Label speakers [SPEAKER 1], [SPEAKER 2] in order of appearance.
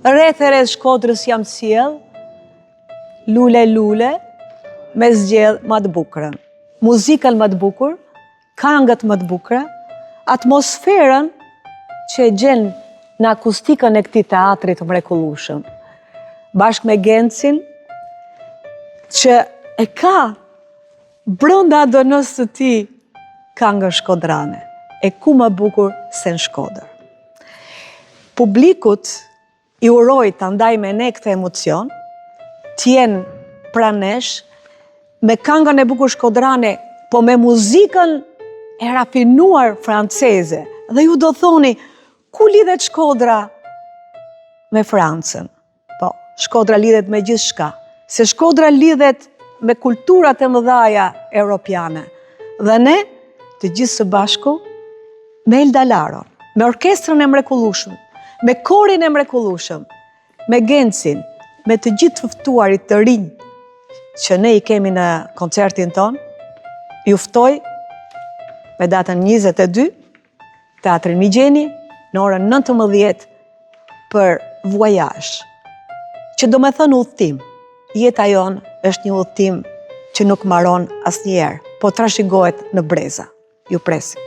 [SPEAKER 1] Rreth e rreth Shkodrës jam sjell, lule lule, me zgjedh më të bukurën. Muzikën më të bukur, këngët më të bukura, atmosferën që e gjen në akustikën e këtij teatri të mrekullueshëm. Bashkë me Gencin, që e ka brenda ADN-s të tij këngën shkodrane. E ku më bukur se në Shkodër. Publikut i uroj të ndaj me ne këtë emocion, t'jen pranë nesh, me këngën e bukur shkodrane, po me muzikën e rafinuar franceze. Dhe ju do thoni, ku lidhet Shkodra me Francën? Po, Shkodra lidhet me gjithë shka. Se Shkodra lidhet me kulturat e mëdhaja europiane. Dhe ne, të gjithë së bashku, me Elda Laron, me orkestrën e mrekullueshëm, me korin e mrekullueshëm, me Gencin, me të gjithë të ftuarit të rinj që ne i kemi në koncertin ton, ju ftoj me datën 22, Teatrin Migjeni, në orën 19 për Voyage, që do me thënë udhtim. Jeta jon është një udhtim që nuk mbaron asnjëherë, po trashëgohet në breza. Ju presim.